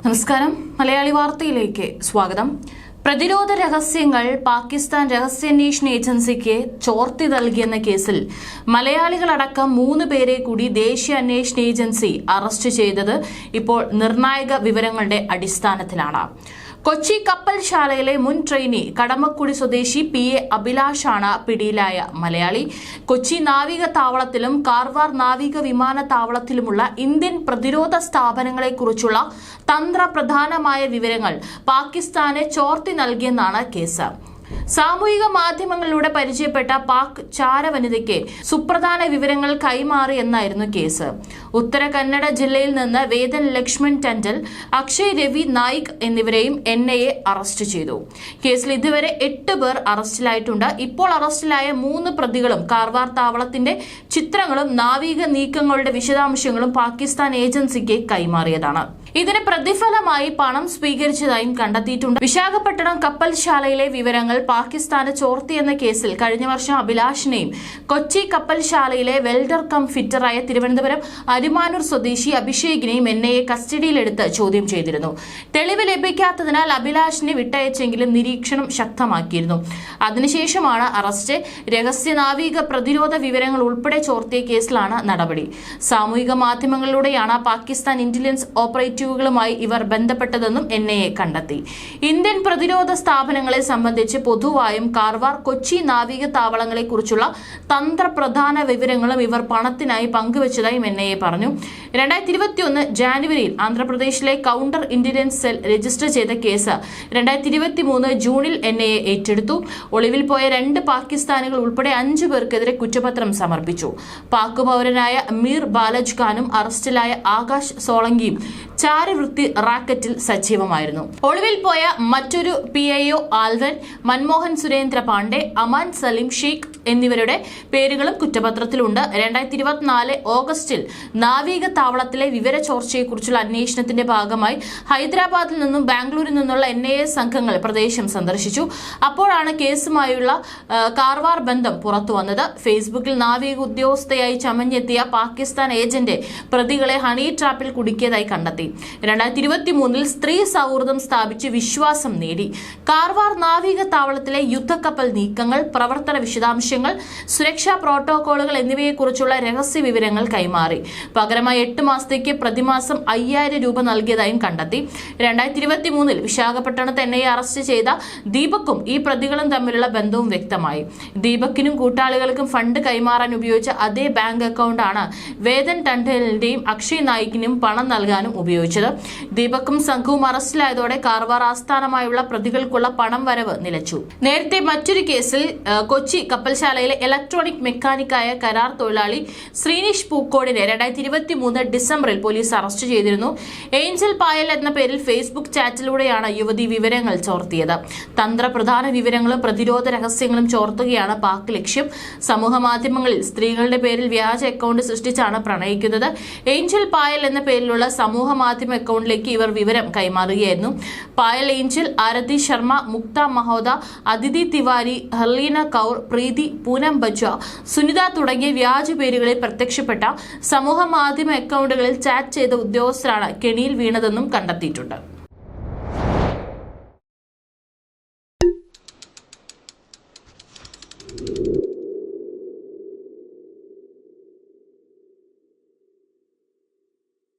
നമസ്കാരം. മലയാളി വാർത്തയിലേക്ക് സ്വാഗതം. പ്രതിരോധ രഹസ്യങ്ങൾ പാകിസ്ഥാൻ രഹസ്യാന്വേഷണ ഏജൻസിക്ക് ചോർത്തി നൽകിയെന്ന കേസിൽ മലയാളികളടക്കം 3 പേരെ കൂടി ദേശീയ അന്വേഷണ ഏജൻസി അറസ്റ്റ് ചെയ്തത് ഇപ്പോൾ നിർണായക വിവരങ്ങളുടെ അടിസ്ഥാനത്തിലാണ്. കൊച്ചി കപ്പൽശാലയിലെ മുൻ ട്രെയിനി കടമക്കുടി സ്വദേശി PA അഭിലാഷാണ് പിടിയിലായ മലയാളി. കൊച്ചി നാവിക താവളത്തിലും കാർവാർ നാവിക വിമാനത്താവളത്തിലുമുള്ള ഇന്ത്യൻ പ്രതിരോധ സ്ഥാപനങ്ങളെക്കുറിച്ചുള്ള തന്ത്രപ്രധാനമായ വിവരങ്ങൾ പാകിസ്ഥാന് ചോർത്തി നൽകിയെന്നാണ് കേസ്. സാമൂഹിക മാധ്യമങ്ങളിലൂടെ പരിചയപ്പെട്ട പാക് ചാരവനിതയ്ക്ക് സുപ്രധാന വിവരങ്ങൾ കൈമാറി എന്നായിരുന്നു കേസ്. ഉത്തര കന്നഡ ജില്ലയിൽ നിന്ന് വേദൻ ലക്ഷ്മൺ ടണ്ടൽ, അക്ഷയ് രവി നായിക് എന്നിവരെയും NIA അറസ്റ്റ് ചെയ്തു. കേസിൽ ഇതുവരെ 8 പേർ അറസ്റ്റിലായിട്ടുണ്ട്. ഇപ്പോൾ അറസ്റ്റിലായ 3 പ്രതികളും കാർവാർ താവളത്തിന്റെ ചിത്രങ്ങളും നാവിക നീക്കങ്ങളുടെ വിശദാംശങ്ങളും പാകിസ്ഥാൻ ഏജൻസിക്ക് കൈമാറിയതാണ്. ഇതിന് പ്രതിഫലമായി പണം സ്വീകരിച്ചതായും കണ്ടെത്തിയിട്ടുണ്ട്. വിശാഖപട്ടണം കപ്പൽശാലയിലെ വിവരങ്ങൾ പാകിസ്ഥാന് ചോർത്തിയെന്ന കേസിൽ കഴിഞ്ഞ വർഷം അഭിലാഷിനെയും കൊച്ചി കപ്പൽശാലയിലെ വെൽഡർ കം ഫിറ്ററായ തിരുവനന്തപുരം അരിമാനൂർ സ്വദേശി അഭിഷേകിനെയും NIA കസ്റ്റഡിയിലെടുത്ത് ചോദ്യം ചെയ്തിരുന്നു. തെളിവ് ലഭിക്കാത്തതിനാൽ അഭിലാഷിനെ വിട്ടയച്ചെങ്കിലും നിരീക്ഷണം ശക്തമാക്കിയിരുന്നു. അതിനുശേഷമാണ് അറസ്റ്റ്. രഹസ്യ നാവിക പ്രതിരോധ വിവരങ്ങൾ ഉൾപ്പെടെ ചോർത്തിയ കേസിലാണ് നടപടി. സാമൂഹിക മാധ്യമങ്ങളിലൂടെയാണ് പാകിസ്ഥാൻ ഇന്റലിജൻസ് ഓപ്പറേറ്റീവുകളുമായി ഇവർ ബന്ധപ്പെട്ടതെന്നും NIA കണ്ടെത്തി. ഇന്ത്യൻ പ്രതിരോധ സ്ഥാപനങ്ങളെ സംബന്ധിച്ച് പൊതുവായും കാർവാർ കൊച്ചി നാവിക താവളങ്ങളെ കുറിച്ചുള്ള തന്ത്രപ്രധാന വിവരങ്ങളും ഇവർ പണത്തിനായി പങ്കുവച്ചതായും NIA പറഞ്ഞു. 2021 ജാനുവരിയിൽ ആന്ധ്രാപ്രദേശിലെ കൗണ്ടർ ഇന്റലിജൻസ് സെൽ രജിസ്റ്റർ ചെയ്ത കേസ് 2023 ജൂണിൽ NIA ഏറ്റെടുത്തു. ഒളിവിൽ പോയ 2 പാകിസ്ഥാനികൾ ഉൾപ്പെടെ 5 പേർക്കെതിരെ കുറ്റപത്രം സമർപ്പിച്ചു. പാക് പൗരനായ മീർ ബാലജ് ഖാനും അറസ്റ്റിലായ ആകാശ് സോളങ്കിയും ചാരവൃത്തി റാക്കറ്റിൽ സജീവമായിരുന്നു. ഒളിവിൽ പോയ മറ്റൊരു PIO ആൽവൻ, മൻമോഹൻ സുരേന്ദ്ര പാണ്ഡെ, അമാൻ സലീം ഷെയ്ഖ് എന്നിവരുടെ പേരുകളും കുറ്റപത്രത്തിലുണ്ട്. 2024 ഓഗസ്റ്റിൽ നാവിക താവളത്തിലെ വിവര ചോർച്ചയെക്കുറിച്ചുള്ള അന്വേഷണത്തിന്റെ ഭാഗമായി ഹൈദരാബാദിൽ നിന്നും ബാംഗ്ലൂരിൽ നിന്നുള്ള NIA സംഘങ്ങൾ പ്രദേശം സന്ദർശിച്ചു. അപ്പോഴാണ് കേസുമായുള്ള കാർവാർ ബന്ധം പുറത്തുവന്നത്. ഫേസ്ബുക്കിൽ നാവിക ഉദ്യോഗസ്ഥയായി ചമഞ്ഞെത്തിയ പാകിസ്ഥാൻ ഏജന്റ് പ്രതികളെ ഹണി ട്രാപ്പിൽ കുടുക്കിയതായി കണ്ടെത്തി. 2023 സ്ത്രീ സൗഹൃദം സ്ഥാപിച്ച് വിശ്വാസം നേടി. കാർവാർ നാവിക താവളത്തിലെ യുദ്ധക്കപ്പൽ നീക്കങ്ങൾ, പ്രവർത്തന വിശദാംശങ്ങൾ, സുരക്ഷാ പ്രോട്ടോകോളുകൾ എന്നിവയെക്കുറിച്ചുള്ള രഹസ്യ വിവരങ്ങൾ കൈമാറി. പകരമായി 8 മാസത്തേക്ക് പ്രതിമാസം 5000 രൂപ നൽകിയതായും കണ്ടെത്തി. 2023 വിശാഖപട്ടണത്ത് NIA അറസ്റ്റ് ചെയ്ത ദീപക്കും ഈ പ്രതികളും തമ്മിലുള്ള ബന്ധവും വ്യക്തമായി. ദീപക്കിനും കൂട്ടാളികൾക്കും ഫണ്ട് കൈമാറാൻ ഉപയോഗിച്ച അതേ ബാങ്ക് അക്കൗണ്ടാണ് വേദൻ ടണ്ടലിന്റെയും അക്ഷയ് നായിക്കിനും പണം നൽകാനും ഉപയോഗിച്ചത്. ദീപക്കും സംഘവും അറസ്റ്റിലായതോടെ കാർവാർ ആസ്ഥാനമായുള്ള പ്രതികൾക്കുള്ള പണം വരവ് നിലച്ചു. നേരത്തെ മറ്റൊരു കേസിൽ കൊച്ചി കപ്പൽശാലയിലെ ഇലക്ട്രോണിക് മെക്കാനിക്കായ കരാർ തൊഴിലാളി ശ്രീനിഷ് പൂക്കോടിനെ 2023 ഡിസംബറിൽ പോലീസ് അറസ്റ്റ് ചെയ്തിരുന്നു. ഏഞ്ചൽ പായൽ എന്ന പേരിൽ ഫേസ്ബുക്ക് ചാറ്റിലൂടെയാണ് യുവതി വിവരങ്ങൾ ചോർത്തിയത്. തന്ത്രപ്രധാന വിവരങ്ങളും പ്രതിരോധ രഹസ്യങ്ങളും ചോർത്തുകയാണ് പാക് ലക്ഷ്യം. സമൂഹ മാധ്യമങ്ങളിൽ സ്ത്രീകളുടെ പേരിൽ വ്യാജ അക്കൗണ്ട് സൃഷ്ടിച്ചാണ് പ്രണയിക്കുന്നത്. ഏഞ്ചൽ പായൽ എന്ന പേരിലുള്ള സമൂഹ മാധ്യമ അക്കൗണ്ടിലേക്ക് ഇവർ വിവരം കൈമാറുകയായിരുന്നു. പായൽ, ഏഞ്ചൽ, ആരതി ശർമ്മ, മുക്ത മഹോദ, അതിഥി തിവാരി, ഹർലീന കൗർ, പ്രീതി, പൂനം ബജ്വ, സുനിത തുടങ്ങിയ വ്യാജ പേരുകളിൽ പ്രത്യക്ഷപ്പെട്ട സമൂഹ മാധ്യമ അക്കൗണ്ടുകളിൽ ചാറ്റ് ചെയ്ത ഉദ്യോഗസ്ഥരാണ് കെണിയിൽ വീണതെന്നും കണ്ടെത്തിയിട്ടുണ്ട്.